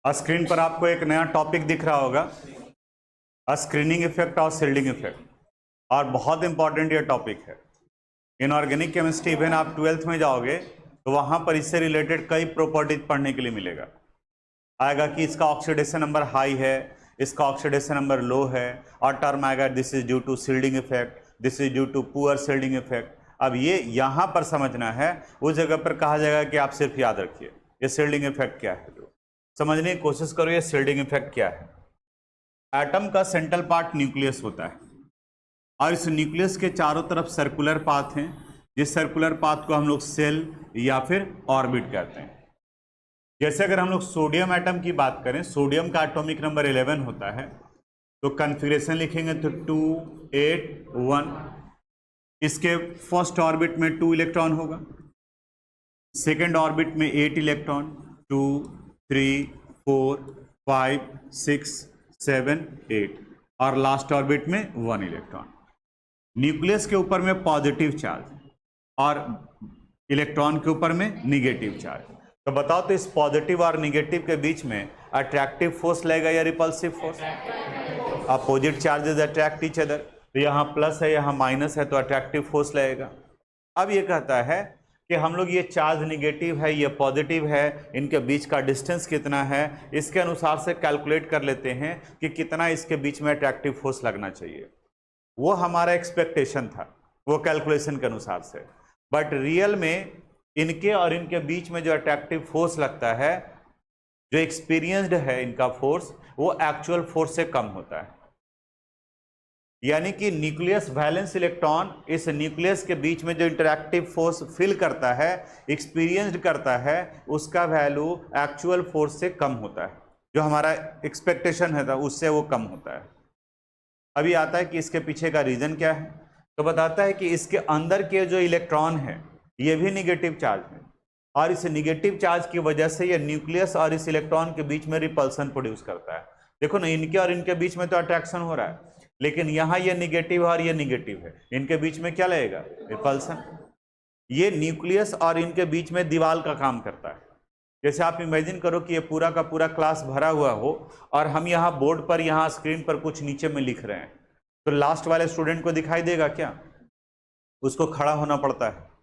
Screen पर आपको एक नया टॉपिक दिख रहा होगा, स्क्रीनिंग इफेक्ट और शील्डिंग इफेक्ट, और बहुत इंपॉर्टेंट ये टॉपिक है। इनऑर्गेनिक केमिस्ट्री इवन आप 12th में जाओगे तो वहां पर इससे रिलेटेड कई प्रॉपर्टीज पढ़ने के लिए मिलेगा। आएगा कि इसका ऑक्सीडेशन नंबर हाई है, इसका ऑक्सीडेशन नंबर लो है, और टर्म आएगा this is due to shielding effect, this is due to poor shielding effect. अब ये यहाँ पर समझना है, उस जगह पर कहा जाएगा कि आप सिर्फ याद रखिए ये शील्डिंग इफेक्ट क्या है, समझने की कोशिश करो ये शील्डिंग इफेक्ट क्या है। एटम का सेंट्रल पार्ट न्यूक्लियस होता है और इस न्यूक्लियस के चारों तरफ सर्कुलर पाथ हैं, जिस सर्कुलर पाथ को हम लोग सेल या फिर ऑर्बिट कहते हैं। जैसे अगर हम लोग सोडियम एटम की बात करें, सोडियम का एटॉमिक नंबर 11 होता है, तो कन्फिग्रेशन लिखेंगे तो 2 8 1। इसके फर्स्ट ऑर्बिट में 2 इलेक्ट्रॉन होगा, सेकेंड ऑर्बिट में 8 इलेक्ट्रॉन, 2 3 4 5 6 7 8, और लास्ट ऑर्बिट में 1 इलेक्ट्रॉन। न्यूक्लियस के ऊपर में पॉजिटिव चार्ज और इलेक्ट्रॉन के ऊपर में निगेटिव चार्ज। तो बताओ तो इस पॉजिटिव और निगेटिव के बीच में अट्रैक्टिव फोर्स लगेगा या repulsive force? Opposite charges attract each other, तो यहाँ प्लस है यहाँ माइनस है तो अट्रैक्टिव फोर्स लगेगा। अब ये कहता है कि हम लोग ये चार्ज निगेटिव है ये पॉजिटिव है, इनके बीच का डिस्टेंस कितना है, इसके अनुसार से कैलकुलेट कर लेते हैं कि कितना इसके बीच में अट्रैक्टिव फोर्स लगना चाहिए। वो हमारा एक्सपेक्टेशन था वो कैलकुलेशन के अनुसार से, बट रियल में इनके और इनके बीच में जो अट्रैक्टिव फोर्स लगता है, जो एक्सपीरियंस्ड है इनका फोर्स, वो एक्चुअल फोर्स से कम होता है। यानी कि न्यूक्लियस वैलेंस इलेक्ट्रॉन इस न्यूक्लियस के बीच में जो इंटरैक्टिव फोर्स फील करता है, एक्सपीरियंस्ड करता है, उसका वैल्यू एक्चुअल फोर्स से कम होता है। जो हमारा एक्सपेक्टेशन है था उससे वो कम होता है। अभी आता है कि इसके पीछे का रीजन क्या है, तो बताता है कि इसके अंदर के जो इलेक्ट्रॉन है ये भी निगेटिव चार्ज है, और इस निगेटिव चार्ज की वजह से ये न्यूक्लियस और इस इलेक्ट्रॉन के बीच में रिपल्सन प्रोड्यूस करता है। देखो ना, इनके और इनके बीच में तो अट्रैक्शन हो रहा है, लेकिन यहाँ ये निगेटिव और ये निगेटिव है, इनके बीच में क्या लगेगा? रिपल्सन। ये न्यूक्लियस और इनके बीच में दीवार का काम करता है। जैसे आप इमेजिन करो कि ये पूरा का पूरा क्लास भरा हुआ हो और हम यहाँ बोर्ड पर यहाँ स्क्रीन पर कुछ नीचे में लिख रहे हैं, तो लास्ट वाले स्टूडेंट को दिखाई देगा क्या? उसको खड़ा होना पड़ता है।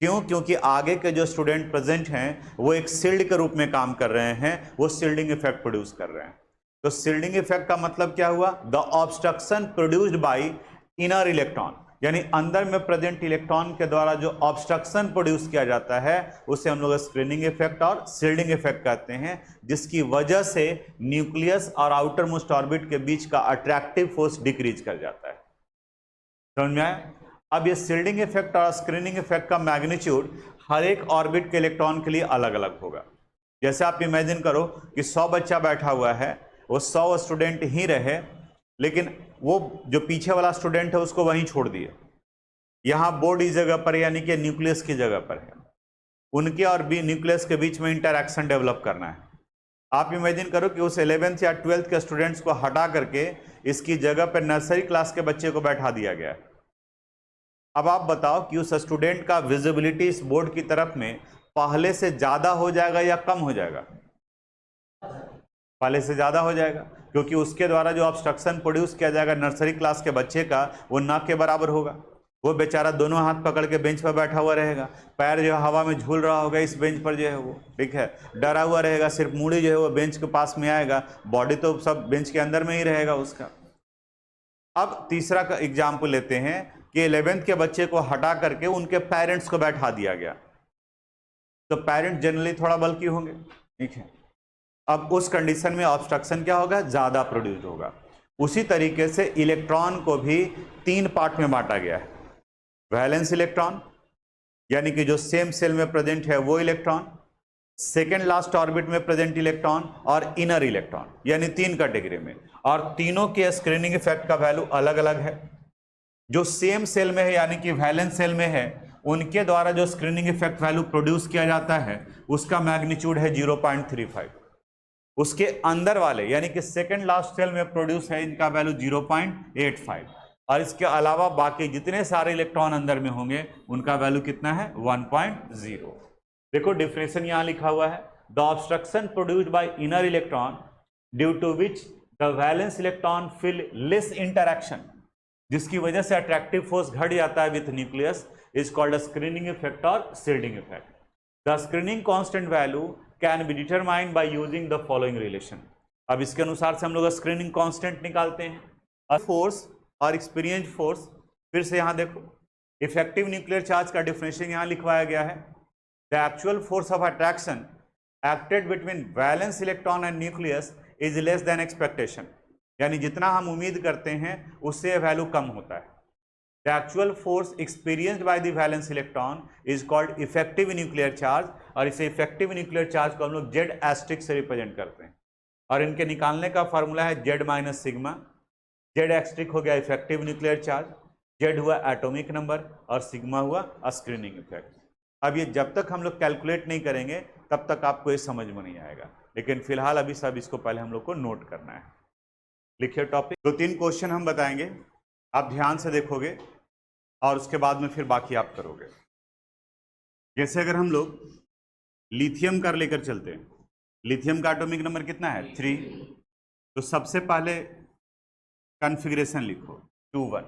क्यों? क्योंकि आगे के जो स्टूडेंट प्रेजेंट हैं वो एक शील्ड के रूप में काम कर रहे हैं, वो शील्डिंग इफेक्ट प्रोड्यूस कर रहे हैं। तो शील्डिंग इफेक्ट का मतलब क्या हुआ? The obstruction produced by inner electron, यानी अंदर में प्रेजेंट इलेक्ट्रॉन के द्वारा जो ऑब्स्ट्रक्शन प्रोड्यूस किया जाता है उसे हम लोग स्क्रीनिंग इफेक्ट और शील्डिंग इफेक्ट कहते हैं, जिसकी वजह से न्यूक्लियस और आउटर मोस्ट ऑर्बिट के बीच का अट्रैक्टिव फोर्स डिक्रीज कर जाता है। समझ में आया? अब ये शील्डिंग इफेक्ट और स्क्रीनिंग इफेक्ट का मैग्नीट्यूड हर एक ऑर्बिट के इलेक्ट्रॉन के लिए अलग अलग होगा। जैसे आप इमेजिन करो कि 100 बच्चा बैठा हुआ है, वो 100 स्टूडेंट ही रहे, लेकिन वो जो पीछे वाला स्टूडेंट है उसको वहीं छोड़ दिए, यहाँ बोर्ड इस जगह पर यानी कि न्यूक्लियस की जगह पर है, उनके और भी न्यूक्लियस के बीच में इंटरैक्शन डेवलप करना है। आप इमेजिन करो कि उस 11th या 12th के स्टूडेंट्स को हटा करके इसकी जगह पर नर्सरी क्लास के बच्चे को बैठा दिया गया है। अब आप बताओ कि उस स्टूडेंट का विजिबिलिटी इस बोर्ड की तरफ में पहले से ज्यादा हो जाएगा या कम हो जाएगा? पहले से ज्यादा हो जाएगा, क्योंकि उसके द्वारा जो ऑब्स्ट्रक्शन प्रोड्यूस किया जाएगा नर्सरी क्लास के बच्चे का, वो ना के बराबर होगा। वो बेचारा दोनों हाथ पकड़ के बेंच पर बैठा हुआ रहेगा, पैर जो हवा में झूल रहा होगा इस बेंच पर जो है वो, ठीक है, डरा हुआ रहेगा, सिर्फ मूड़ी जो है वो बेंच के पास में आएगा, बॉडी तो सब बेंच के अंदर में ही रहेगा उसका। अब तीसरा का एग्जाम्पल लेते हैं कि 11th के बच्चे को हटा करके उनके पेरेंट्स को बैठा दिया गया, तो पेरेंट जनरली थोड़ा बल्कि होंगे, ठीक है। अब उस कंडीशन में ऑब्स्ट्रक्शन क्या होगा? ज्यादा प्रोड्यूस होगा। उसी तरीके से इलेक्ट्रॉन को भी 3 पार्ट में बांटा गया है। वैलेंस इलेक्ट्रॉन यानी कि जो सेम सेल में प्रेजेंट है वो इलेक्ट्रॉन, सेकेंड लास्ट ऑर्बिट में प्रेजेंट इलेक्ट्रॉन, और इनर इलेक्ट्रॉन, यानी 3 कैटेगरी में, और तीनों के स्क्रीनिंग इफेक्ट का वैल्यू अलग अलग है। जो सेम सेल में है यानी कि वैलेंस सेल में है, उनके द्वारा जो स्क्रीनिंग इफेक्ट वैल्यू प्रोड्यूस किया जाता है उसका मैग्नीट्यूड है 0.35। उसके अंदर वाले यानी कि सेकंड लास्ट सेल में प्रोड्यूस है इनका वैल्यू 0.85, और इसके अलावा बाकी जितने सारे इलेक्ट्रॉन अंदर में होंगे उनका वैल्यू कितना है? 1.0। देखो डिफिनेशन यहां लिखा हुआ है, the obstruction produced by inner electron due to which the valence electron feel less interaction, जिसकी वजह से अट्रैक्टिव फोर्स घट जाता है with nucleus, is called screening effect और shielding effect. The screening constant value can be determined by using the following relation. अब इसके अनुसार से हम लोग स्क्रीनिंग कांस्टेंट निकालते हैं। फोर्स और एक्सपीरियंस फोर्स, फिर से यहां देखो इफेक्टिव न्यूक्लियर चार्ज का डिफरेंशिएशन यहां लिखवाया गया है। The actual force of attraction acted between valence electron and nucleus is less than expectation, यानी जितना हम उम्मीद करते हैं उससे वैल्यू कम होता है। The actual force experienced by the valence electron is called effective nuclear charge, और इसे इफेक्टिव न्यूक्लियर चार्ज को हम लोग जेड एस्ट्रिक से रिप्रेजेंट करते हैं, और इनके निकालने का फॉर्मूला है Z minus sigma. Z asterisk हो गया इफेक्टिव न्यूक्लियर चार्ज, जेड हुआ एटॉमिक नंबर और सिग्मा हुआ स्क्रीनिंग इफेक्ट। अब ये जब तक हम लोग कैलकुलेट नहीं करेंगे तब तक आपको ये समझ में नहीं आएगा, लेकिन फिलहाल अभी सब इसको पहले हम लोग को नोट करना है। लिखिए टॉपिक। 2-3 क्वेश्चन हम बताएंगे, आप ध्यान से देखोगे और उसके बाद में फिर बाकी आप करोगे। जैसे अगर हम लोग लिथियम का लेकर चलते हैं, लिथियम का एटॉमिक नंबर कितना है 3, तो सबसे पहले कॉन्फ़िगरेशन लिखो 2-1,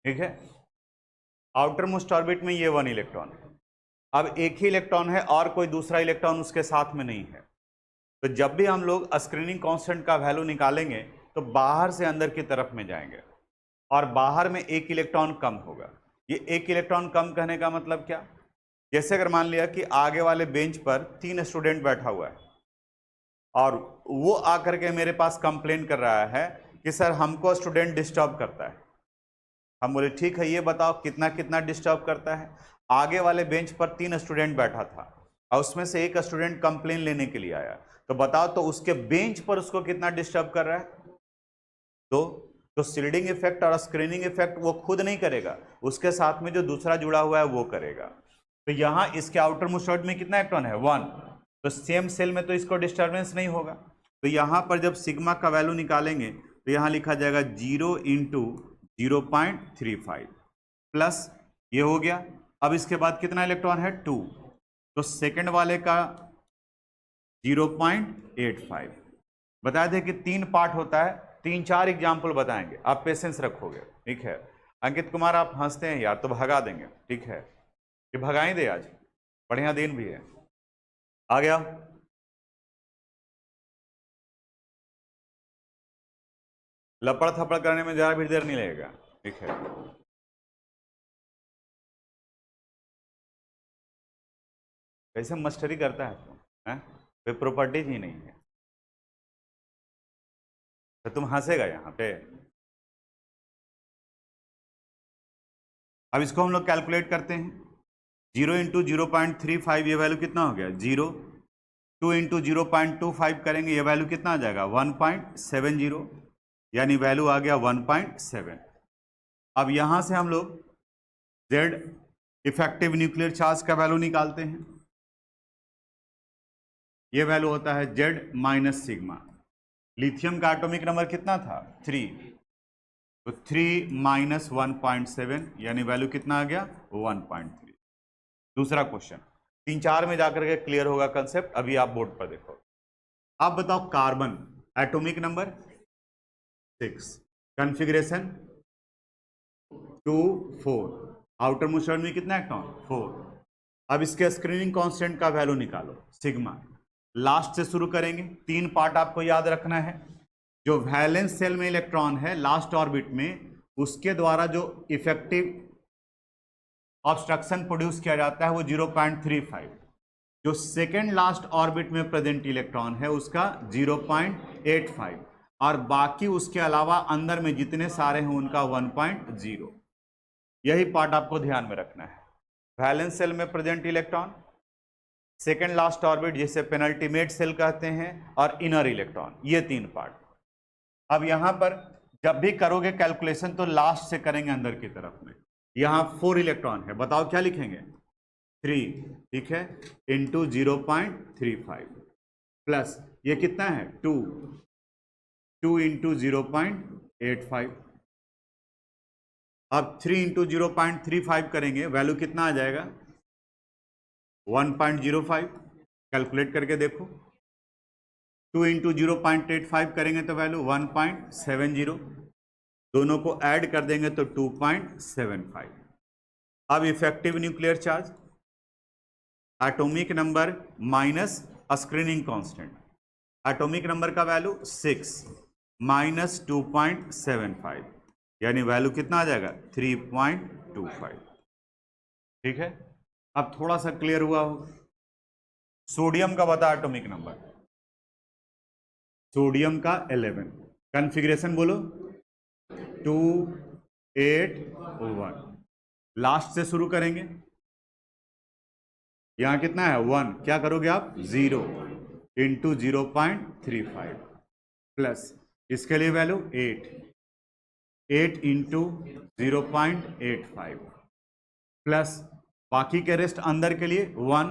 ठीक है। आउटर मोस्ट ऑर्बिट में ये 1 इलेक्ट्रॉन है। अब एक ही इलेक्ट्रॉन है और कोई दूसरा इलेक्ट्रॉन उसके साथ में नहीं है, तो जब भी हम लोग स्क्रीनिंग कांस्टेंट का वैल्यू निकालेंगे तो बाहर से अंदर की तरफ में जाएंगे और बाहर में एक इलेक्ट्रॉन कम होगा। ये एक इलेक्ट्रॉन कम कहने का मतलब क्या, जैसे अगर मान लिया कि आगे वाले बेंच पर 3 स्टूडेंट बैठा हुआ है और वो आकर के मेरे पास कंप्लेन कर रहा है कि सर हमको स्टूडेंट डिस्टर्ब करता है। हम बोले ठीक है, ये बताओ कितना कितना डिस्टर्ब करता है। आगे वाले बेंच पर 3 स्टूडेंट बैठा था और उसमें से एक स्टूडेंट कंप्लेन लेने के लिए आया, तो बताओ तो उसके बेंच पर उसको कितना डिस्टर्ब कर रहा है। तो शील्डिंग इफेक्ट और स्क्रीनिंग इफेक्ट वो खुद नहीं करेगा, उसके साथ में जो दूसरा जुड़ा हुआ है वो करेगा। तो यहाँ इसके आउटर मोस्ट ऑर्बिट में कितना इलेक्ट्रॉन है 1, तो सेम सेल में तो इसको डिस्टर्बेंस नहीं होगा। तो यहाँ पर जब सिग्मा का वैल्यू निकालेंगे तो यहाँ लिखा जाएगा 0 × 0.35 प्लस ये हो गया। अब इसके बाद कितना इलेक्ट्रॉन है 2, तो सेकंड वाले का 0.85। बता दें कि 3 पार्ट होता है, 3-4 एग्जाम्पल बताएंगे, आप पेशेंस रखोगे, ठीक है। अंकित कुमार आप हंसते हैं यार, तो भगा देंगे, ठीक है, ये भगा ही दे, आज बढ़िया दिन भी है। आ गया लपड़ थपड़ करने में जरा भी देर नहीं लगेगा, ठीक है। कैसे मस्टरी करता है तुम, हैं? कोई प्रॉपर्टीज ही नहीं है तो तुम हंसेगा यहाँ पे। अब इसको हम लोग कैलकुलेट करते हैं। 0 × 0.35 ये वैल्यू कितना हो गया 0, 2 × 0.25 करेंगे, ये वैल्यू कितना आ जाएगा 1.70, यानी वैल्यू आ गया 1.7। अब यहाँ से हम लोग जेड इफेक्टिव न्यूक्लियर चार्ज का वैल्यू निकालते हैं। ये वैल्यू होता है जेड माइनस सिग्मा। लिथियम का एटॉमिक नंबर कितना था 3, तो 3 - 1.7 यानी वैल्यू कितना आ गया 1.3। दूसरा क्वेश्चन 3-4 में जाकर के क्लियर होगा कंसेप्ट, अभी आप बोर्ड पर देखो। आप बताओ carbon atomic number 6, configuration 2-4, outer most orbit में कितना इलेक्ट्रॉन 4। अब इसके स्क्रीनिंग कांस्टेंट का वैल्यू निकालो सिग्मा। लास्ट से शुरू करेंगे, 3 पार्ट आपको याद रखना है। जो वैलेंस सेल में इलेक्ट्रॉन है लास्ट ऑर्बिट में, उसके द्वारा जो इफेक्टिव ऑब्स्ट्रक्शन प्रोड्यूस किया जाता है वो 0.35। जो सेकेंड लास्ट ऑर्बिट में प्रेजेंट इलेक्ट्रॉन है उसका 0.85, और बाकी उसके अलावा अंदर में जितने सारे हैं उनका 1.0। यही पार्ट आपको ध्यान में रखना है। वैलेंस सेल में present electron, second last orbit जिसे पेनल्टीमेट सेल कहते हैं, और इनर इलेक्ट्रॉन, ये 3 पार्ट। अब यहां पर जब भी करोगे कैलकुलेशन तो लास्ट से करेंगे अंदर की तरफ में। यहां 4 इलेक्ट्रॉन है, बताओ क्या लिखेंगे 3, ठीक है, इंटू 0.35 प्लस ये कितना है 2 × 0.85। अब 3 × 0.35 करेंगे, वैल्यू कितना आ जाएगा 1.05। कैलकुलेट करके देखो। 2 इंटू 0.85 करेंगे तो वैल्यू 1.70, दोनों को ऐड कर देंगे तो 2.75। अब effective nuclear charge, atomic number minus screening constant, atomic number का वैल्यू 6 माइनस 2.75, यानी वैल्यू कितना आ जाएगा 3.25। ठीक है, अब थोड़ा सा क्लियर हुआ हो। सोडियम का बता एटॉमिक नंबर, सोडियम का 11, कॉन्फ़िगरेशन बोलो 2 8 1, लास्ट से शुरू करेंगे। यहां कितना है 1, क्या करोगे आप 0 इंटू 0.35 प्लस इसके लिए वैल्यू 8 इंटू 0.85 प्लस बाकी के रेस्ट अंदर के लिए 1,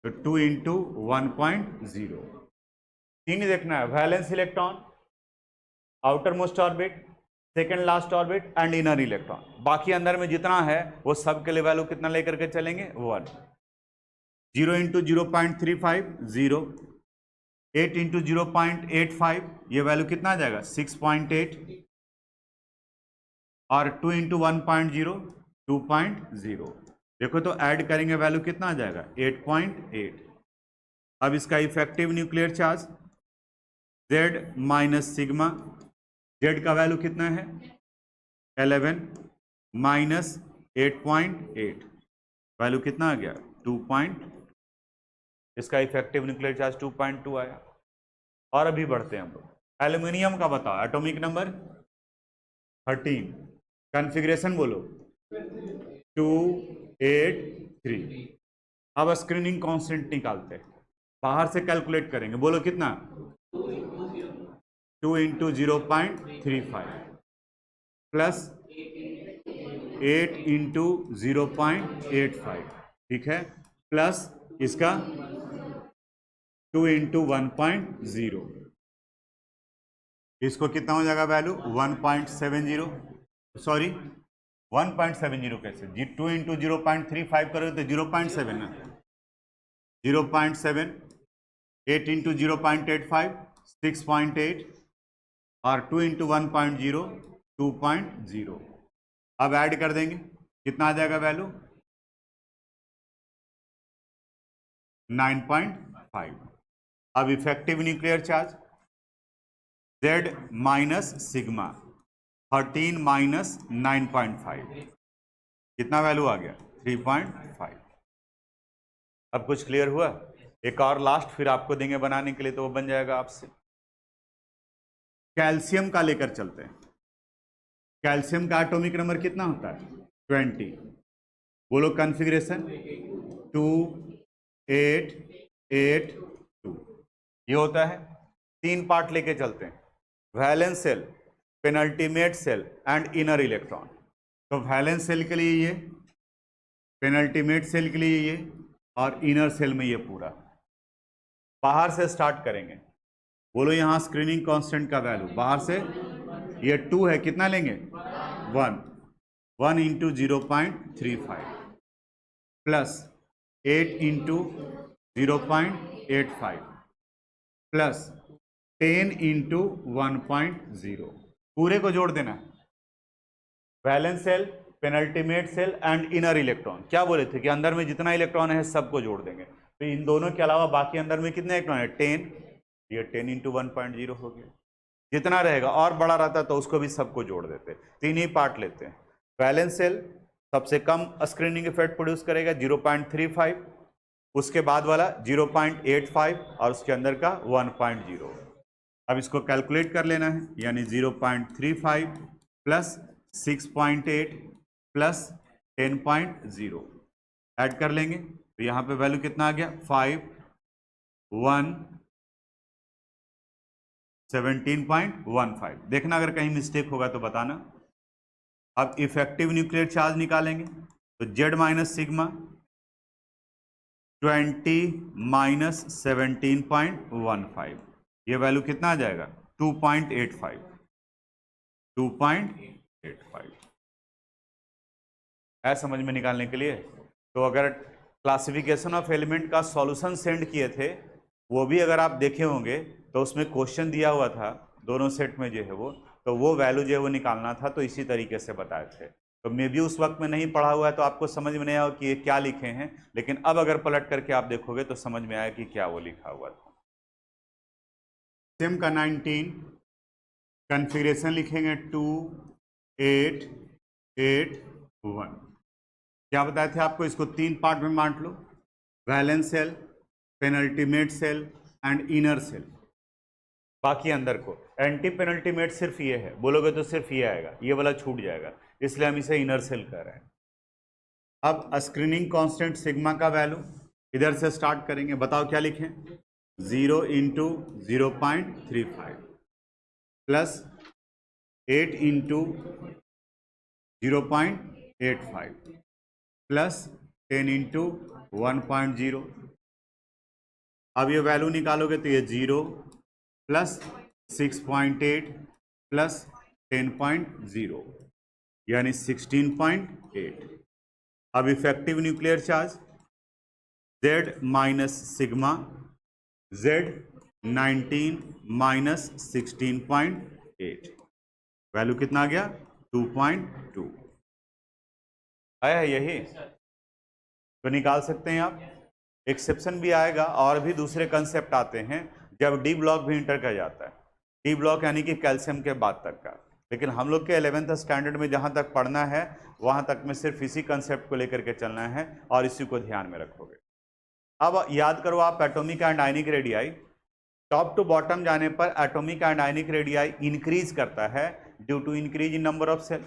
तो 2 इंटू 1.0। तीन देखना है, valence electron, outer most orbit, second last orbit and inner electron. बाकी अंदर में जितना है वो सब के लिए वैल्यू कितना लेकर के चलेंगे 1। 0 इंटू 0.35 0, 8 इंटू 0.85 ये वैल्यू कितना आ जाएगा 6.8, और 2 इंटू 1.0 2.0। देखो तो ऐड करेंगे वैल्यू कितना आ जाएगा 8.8। अब इसका effective nuclear charge Z minus sigma, Z का वैल्यू कितना है 11 माइनस 8.8, वैल्यू कितना आ गया 2. इसका इफेक्टिव न्यूक्लियर चार्ज 2.2 आया। और अभी बढ़ते हैं हम लोग, एल्यूमिनियम का बताओ, एटॉमिक नंबर 13, कॉन्फ़िगरेशन बोलो 2 8 3। अब स्क्रीनिंग कांस्टेंट निकालते हैं, बाहर से कैलकुलेट करेंगे, बोलो कितना 2 इंटू 0.35 प्लस 8 इंटू 0.85, ठीक है, प्लस इसका 2 इंटू 1.0, इसको कितना हो जाएगा वैल्यू 1.70, सॉरी 1.70 कैसे जी, 2 इंटू 0.35 करोगे तो 0.7 ना, 0.7, 8 इंटू 0.85 6.8, और 2 इंटू 1.0 2.0। अब ऐड कर देंगे, कितना आ जाएगा वैल्यू 9.5। अब effective nuclear charge Z minus sigma 13 minus 9.5, कितना वैल्यू आ गया 3.5। अब कुछ क्लियर हुआ? एक और लास्ट फिर आपको देंगे बनाने के लिए, तो वो बन जाएगा आपसे। कैल्शियम का लेकर चलते हैं, कैल्शियम का एटॉमिक नंबर कितना होता है 20, बोलो कॉन्फ़िगरेशन 2 8 8 2, ये होता है। तीन पार्ट लेके चलते हैं, valence shell, penultimate shell and inner electron. तो वैलेंस सेल के लिए ये, पेनल्टीमेट सेल के लिए ये, और इनर सेल में ये पूरा। बाहर से स्टार्ट करेंगे, बोलो यहाँ स्क्रीनिंग कांस्टेंट का वैल्यू बाहर से ये 2 है, कितना लेंगे 1 into 0.35 plus 8 into 0.85 plus 10 into 1.0, पूरे को जोड़ देना है। Valence shell, penultimate shell and inner electron, क्या बोले थे कि अंदर में जितना इलेक्ट्रॉन है सबको जोड़ देंगे। तो इन दोनों के अलावा बाकी अंदर में कितने इलेक्ट्रॉन है 10, ये 10 इंटू 1.0 हो गया। जितना रहेगा और बड़ा रहता तो उसको भी सबको जोड़ देते। तीन ही पार्ट लेते हैं। वैलेंस सेल सबसे कम स्क्रीनिंग इफेक्ट प्रोड्यूस करेगा 0.35, उसके बाद वाला 0.85 और उसके अंदर का 1.0। अब इसको कैलकुलेट कर लेना है, यानी 0.35 प्लस 6.8 प्लस 10.0 ऐड कर लेंगे, तो यहाँ पे वैल्यू कितना आ गया 5 1 17.15। देखना अगर कहीं मिस्टेक होगा तो बताना। अब इफेक्टिव न्यूक्लियर चार्ज निकालेंगे, तो Z माइनस सिग्मा 20 माइनस 17.15, ये वैल्यू कितना आ जाएगा 2.85 है समझ में निकालने के लिए। तो अगर क्लासिफिकेशन ऑफ एलिमेंट का सॉल्यूशन सेंड किए थे, वो भी अगर आप देखे होंगे तो उसमें क्वेश्चन दिया हुआ था दोनों सेट में जो है वो वैल्यू जो है वो निकालना था, तो इसी तरीके से बताए थे। तो मे भी उस वक्त में नहीं पढ़ा हुआ है तो आपको समझ में नहीं आया कि ये क्या लिखे हैं, लेकिन अब अगर पलट करके आप देखोगे तो समझ में आया कि क्या वो लिखा हुआ था। सिम का 19 कॉन्फ़िगरेशन लिखेंगे 2 8 8 1। क्या बताए थे आपको, इसको 3 पार्ट में बांट लो, valence shell, penultimate shell and inner shell. बाकी अंदर को एंटी पेनल्टीमेट सिर्फ ये है, बोलोगे तो सिर्फ ये आएगा, ये वाला छूट जाएगा, इसलिए हम इसे इनर सेल कर रहे हैं। अब स्क्रीनिंग कांस्टेंट सिग्मा का वैल्यू इधर से स्टार्ट करेंगे, बताओ क्या लिखें, 0 into 0.35 plus 8 into 0.85 plus 10 into 1.0। अब ये वैल्यू निकालोगे तो ये 0 प्लस 6.8 प्लस 10.0 यानी 16.8। अब effective nuclear charge Z minus sigma, Z 19 minus 16.8, value कितना आ गया 2.2 आया, यही तो निकाल सकते हैं आप। एक्सेप्शन भी आएगा और भी दूसरे कंसेप्ट आते हैं जब डी ब्लॉक भी इंटर कर जाता है, डी ब्लॉक यानी कि कैल्शियम के बाद तक का, लेकिन हम लोग के 11th स्टैंडर्ड में जहाँ तक पढ़ना है वहाँ तक में सिर्फ इसी कंसेप्ट को लेकर के चलना है और इसी को ध्यान में रखोगे। अब याद करो आप atomic and ionic radii, top to bottom जाने पर atomic and ionic radii increase करता है due to increase in number of shell.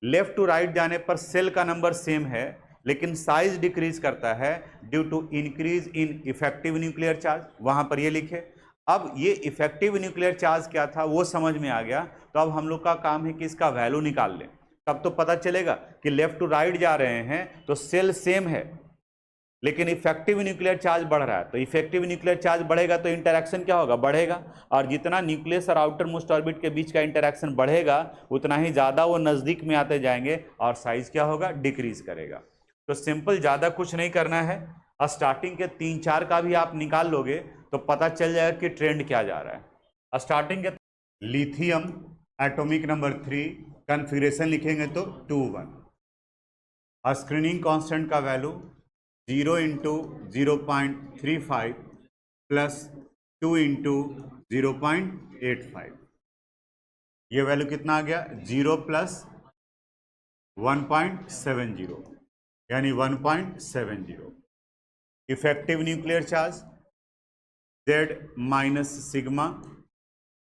Left to right जाने पर सेल का नंबर सेम है लेकिन साइज डिक्रीज करता है due to increase in effective nuclear charge, वहां पर ये लिखे। अब ये इफेक्टिव न्यूक्लियर चार्ज क्या था वो समझ में आ गया, तो अब हम लोग का काम है कि इसका वैल्यू निकाल लें, तब तो पता चलेगा कि लेफ्ट टू राइट जा रहे हैं तो सेल सेम है लेकिन इफेक्टिव न्यूक्लियर चार्ज बढ़ रहा है, तो इफेक्टिव न्यूक्लियर चार्ज बढ़ेगा तो इंटरैक्शन क्या होगा, बढ़ेगा, और जितना न्यूक्लियस और आउटर मोस्ट ऑर्बिट के बीच का इंटरैक्शन बढ़ेगा उतना ही ज़्यादा वो नज़दीक में आते जाएंगे और साइज क्या होगा, डिक्रीज करेगा। तो सिंपल, ज़्यादा कुछ नहीं करना है, स्टार्टिंग के 3-4 का भी आप निकाल लोगे तो पता चल जाएगा कि ट्रेंड क्या जा रहा है। स्टार्टिंग के लिथियम एटॉमिक नंबर 3 कॉन्फ़िगरेशन लिखेंगे तो 2-1, स्क्रीनिंग कांस्टेंट का वैल्यू 0 इंटू 0.35 प्लस 2 इंटू 0.85, ये वैल्यू कितना आ गया 0 प्लस 1.70 यानी 1.70। Effective nuclear charge Z minus sigma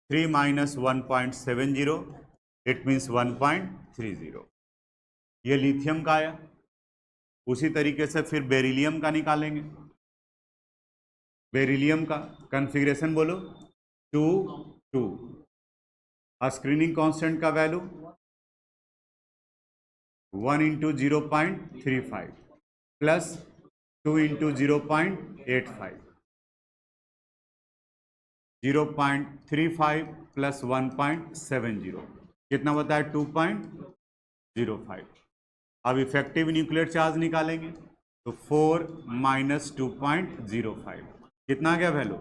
3 minus 1.70 it means 1.30, ये लिथियम का आया। उसी तरीके से फिर बेरिलियम का निकालेंगे, बेरिलियम का कॉन्फ़िगरेशन बोलो 2-2, स्क्रीनिंग कांस्टेंट का value 1 into 0.35 plus 2 into 0.85, 0.35 plus 1.70 कितना बताया 2.05। अब इफेक्टिव न्यूक्लियर चार्ज निकालेंगे तो 4 माइनस 2.05 कितना गया वैल्यू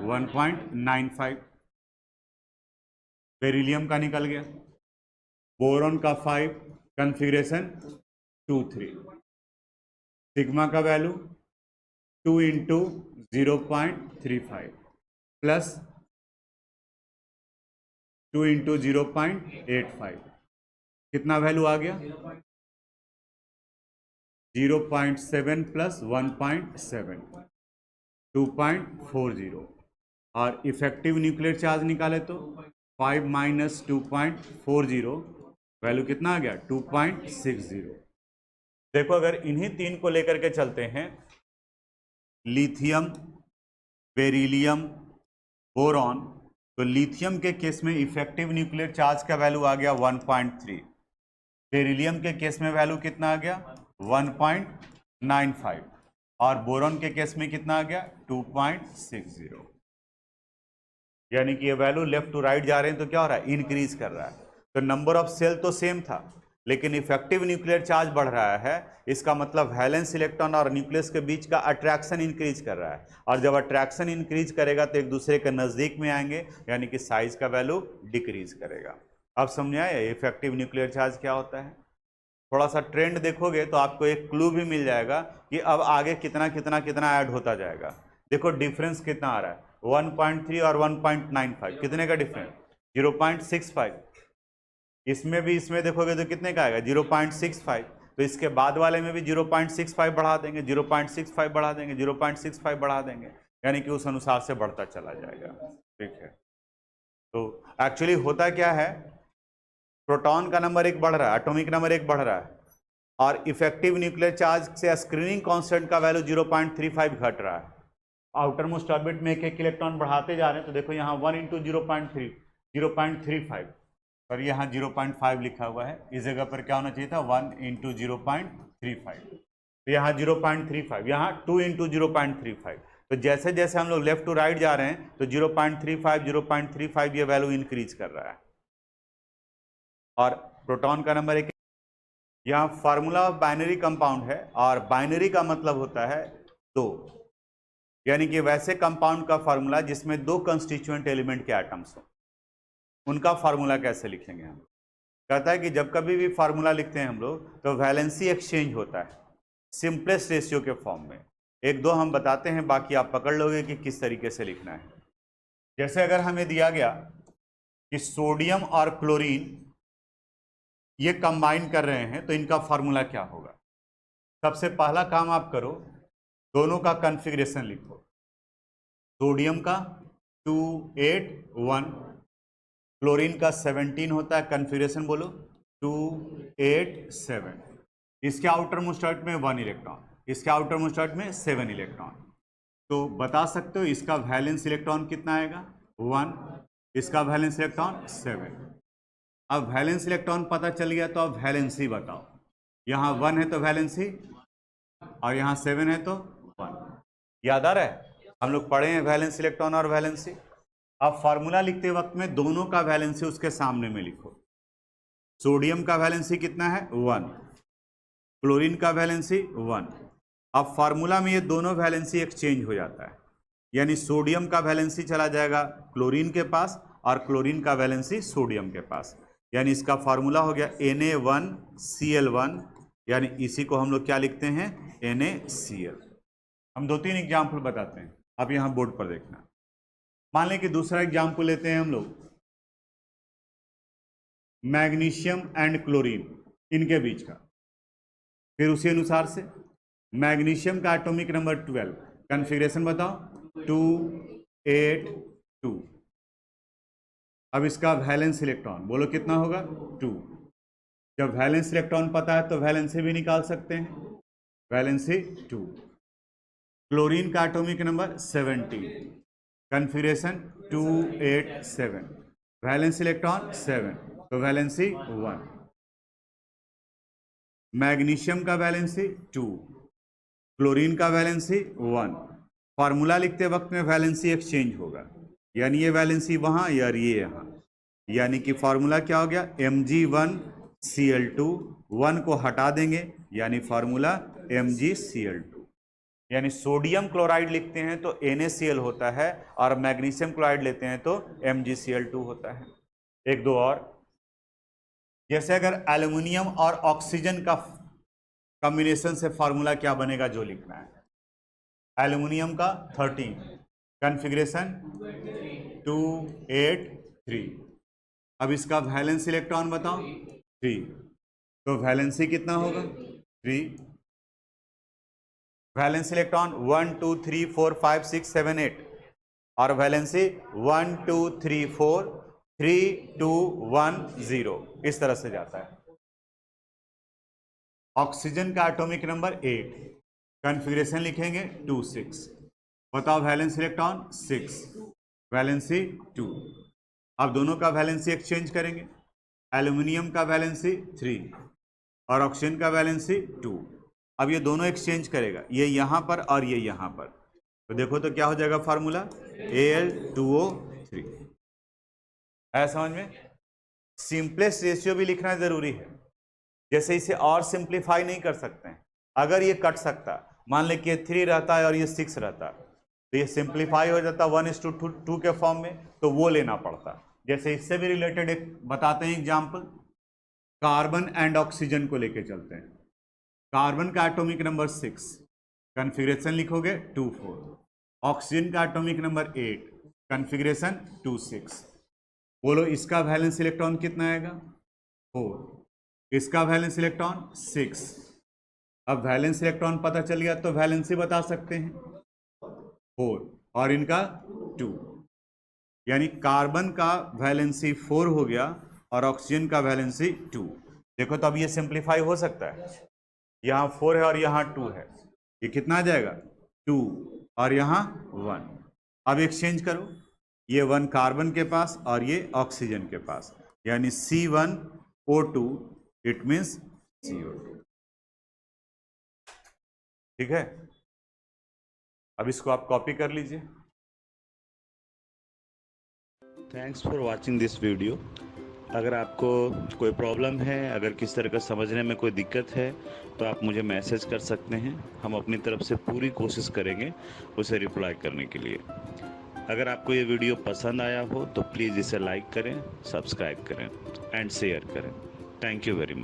1.95। बेरिलियम का निकल गया, बोरॉन का 5 कॉन्फ़िगरेशन 2-3, सिग्मा का वैल्यू 2 इंटू 0.35 प्लस 2 इंटू 0.85 कितना वैल्यू आ गया 0.7 प्लस 1.7 2.40, और इफेक्टिव न्यूक्लियर चार्ज निकाले तो 5 माइनस 2.40 वैल्यू कितना आ गया 2.60। देखो अगर इन्हीं 3 को लेकर के चलते हैं, लिथियम, बेरिलियम, बोरॉन, तो लिथियम के केस में इफेक्टिव न्यूक्लियर चार्ज का वैल्यू आ गया 1.3, बेरिलियम के केस में वैल्यू कितना आ गया 1.95 और बोरॉन के केस में कितना आ गया 2.60, यानी कि ये वैल्यू लेफ्ट टू राइट जा रहे हैं तो क्या हो रहा है इंक्रीज कर रहा है। तो नंबर ऑफ सेल तो सेम था लेकिन इफेक्टिव न्यूक्लियर चार्ज बढ़ रहा है, इसका मतलब वैलेंस इलेक्ट्रॉन और न्यूक्लियस के बीच का अट्रैक्शन इंक्रीज कर रहा है, और जब अट्रैक्शन इंक्रीज करेगा तो एक दूसरे के नजदीक में आएंगे, यानी कि साइज का वैल्यू डिक्रीज करेगा। अब समझ आया इफेक्टिव न्यूक्लियर चार्ज क्या होता है। थोड़ा सा ट्रेंड देखोगे तो आपको एक क्लू भी मिल जाएगा कि अब आगे कितना कितना कितना ऐड होता जाएगा। देखो डिफरेंस कितना आ रहा है, 1.3 और 1.95, कितने का डिफरेंस, 0.65। इसमें भी, इसमें देखोगे तो कितने का आएगा, 0.65। तो इसके बाद वाले में भी 0.65 बढ़ा देंगे, 0.65 बढ़ा देंगे, 0.65 बढ़ा देंगे, यानी कि उस अनुसार से बढ़ता चला जाएगा। ठीक है, तो एक्चुअली होता क्या है, प्रोटॉन का नंबर एक बढ़ रहा है, एटॉमिक नंबर एक बढ़ रहा है, और इफेक्टिव न्यूक्लियर चार्ज से स्क्रीनिंग कांस्टेंट का वैल्यू 0.35 घट रहा है। आउटर मोस्ट ऑर्बिट में एक एक इलेक्ट्रॉन बढ़ाते जा रहे हैं, तो देखो यहाँ 1 × 0.3 0.35, और यहाँ 0.5 लिखा हुआ है, इस जगह पर क्या होना चाहिए था, 1 × 0.35, तो यहाँ 0.35, यहाँ 2 × 0.35। तो जैसे जैसे हम लोग लेफ्ट टू राइट जा रहे हैं तो 0.35 ये वैल्यू इंक्रीज कर रहा है। और प्रोटॉन का नंबर एक, यहाँ फार्मूला बाइनरी कंपाउंड है, और बाइनरी का मतलब होता है दो, यानी कि वैसे कंपाउंड का फार्मूला जिसमें दो कंस्टिट्यूएंट एलिमेंट के एटम्स हो, उनका फार्मूला कैसे लिखेंगे हम। कहता है कि जब कभी भी फार्मूला लिखते हैं हम लोग तो वैलेंसी एक्सचेंज होता है सिंपलेस्ट रेशियो के फॉर्म में। एक दो हम बताते हैं, बाकी आप पकड़ लोगे कि किस तरीके से लिखना है। जैसे अगर हमें दिया गया कि सोडियम और क्लोरीन ये कंबाइन कर रहे हैं तो इनका फार्मूला क्या होगा। सबसे पहला काम आप करो, दोनों का कॉन्फ़िगरेशन लिखो। सोडियम का 281, क्लोरीन का 17 होता है, कॉन्फ़िगरेशन बोलो 287। इसके आउटर मोस्ट ऑर्बिट में 1 इलेक्ट्रॉन, इसके आउटर मोस्ट ऑर्बिट में 7 इलेक्ट्रॉन। तो बता सकते हो इसका वैलेंस इलेक्ट्रॉन कितना आएगा, 1, इसका वैलेंस इलेक्ट्रॉन 7। अब वैलेंस इलेक्ट्रॉन पता चल गया तो अब वैलेंसी बताओ। यहाँ 1 है तो वैलेंसी, और यहाँ 7 है तो 1। याद आ रहा है, हम लोग पढ़े हैं वैलेंस इलेक्ट्रॉन और वैलेंसी। अब फार्मूला लिखते वक्त में दोनों का वैलेंसी उसके सामने में लिखो। सोडियम का वैलेंसी कितना है, 1, क्लोरीन का वैलेंसी 1। अब फार्मूला में ये दोनों वैलेंसी एक्सचेंज हो जाता है, यानी सोडियम का वैलेंसी चला जाएगा क्लोरीन के पास और क्लोरीन का वैलेंसी सोडियम के पास, यानी इसका फार्मूला हो गया Na1Cl1, यानी इसी को हम लोग क्या लिखते हैं, NaCl। हम 2-3 एग्जाम्पल बताते हैं, आप यहाँ बोर्ड पर देखना। मान लें कि दूसरा एग्जाम्पल लेते हैं हम लोग, मैग्नीशियम एंड क्लोरीन, इनके बीच का। फिर उसी अनुसार से मैग्नीशियम का एटॉमिक नंबर 12, कॉन्फ़िगरेशन बताओ 282। अब इसका वैलेंस इलेक्ट्रॉन बोलो कितना होगा, 2। जब वैलेंस इलेक्ट्रॉन पता है तो वैलेंसी भी निकाल सकते हैं, वैलेंसी 2। क्लोरीन का atomic number 17, configuration 287, valence electron 7, तो वैलेंसी 1। मैग्नीशियम का वैलेंसी 2, क्लोरीन का वैलेंसी 1। फार्मूला लिखते वक्त में वैलेंसी एक्सचेंज होगा, यानी ये वैलेंसी वहाँ और ये यहाँ, यानी कि फार्मूला क्या हो गया, Mg1Cl2, 1 को हटा देंगे यानी फार्मूला MgCl2। यानी सोडियम क्लोराइड लिखते हैं तो NaCl होता है, और मैग्नीशियम क्लोराइड लेते हैं तो MgCl2 होता है। एक दो और, जैसे अगर एल्युमिनियम और ऑक्सीजन का कॉम्बिनेशन से फार्मूला क्या बनेगा जो लिखना है। एल्युमिनियम का 13, कॉन्फ़िगरेशन 283। अब इसका वैलेंस इलेक्ट्रॉन बताओ 3, तो वैलेंसी कितना होगा 3। वैलेंस इलेक्ट्रॉन 1 2 3 4 5 6 7 8, और वैलेंसी 1 2 3 4 3 2 1 0, इस तरह से जाता है। ऑक्सीजन का एटॉमिक नंबर 8, कॉन्फ़िगरेशन लिखेंगे 26। बताओ वैलेंस इलेक्ट्रॉन 6, वैलेंसी 2। अब दोनों का वैलेंसी एक्सचेंज करेंगे, एल्युमिनियम का वैलेंसी 3 और ऑक्सीजन का वैलेंसी 2। अब ये दोनों एक्सचेंज करेगा, ये यहाँ पर और ये यहाँ पर, तो देखो तो क्या हो जाएगा फार्मूला, Al2O3। है समझ में। सिंपलेस्ट रेशियो भी लिखना जरूरी है, जैसे इसे और सिंप्लीफाई नहीं कर सकते हैं। अगर ये कट सकता, मान ले कि ये 3 रहता है और ये 6 रहता, तो ये सिंप्लीफाई हो जाता 1:2 के फॉर्म में, तो वो लेना पड़ता। जैसे इससे भी रिलेटेड एक बताते हैं एग्जाम्पल, कार्बन एंड ऑक्सीजन को लेके चलते हैं। कार्बन का एटॉमिक नंबर 6, कॉन्फ़िगरेशन लिखोगे 2,4। ऑक्सीजन का एटॉमिक नंबर 8, कॉन्फ़िगरेशन 2,6। बोलो इसका वैलेंस इलेक्ट्रॉन कितना आएगा? 4। इसका वैलेंस इलेक्ट्रॉन 6। अब वैलेंस इलेक्ट्रॉन पता चल गया तो वैलेंसी बता सकते हैं 4 और इनका 2, यानी कार्बन का वैलेंसी 4 हो गया और ऑक्सीजन का वैलेंसी 2। देखो तो अब ये सिंप्लीफाई हो सकता है, यहाँ 4 है और यहाँ 2 है, ये कितना आ जाएगा? 2 और यहाँ 1। अब एक्सचेंज करो, ये 1 कार्बन के पास और ये ऑक्सीजन के पास, यानी C1O2, इट मीन्स CO2। ठीक है, अब इसको आप कॉपी कर लीजिए। Thanks for watching this video. अगर आपको कोई प्रॉब्लम है, अगर किस तरह का समझने में कोई दिक्कत है, तो आप मुझे मैसेज कर सकते हैं। हम अपनी तरफ से पूरी कोशिश करेंगे उसे रिप्लाई करने के लिए। अगर आपको ये वीडियो पसंद आया हो तो प्लीज़ इसे लाइक करें, सब्सक्राइब करें एंड शेयर करें। Thank you very much.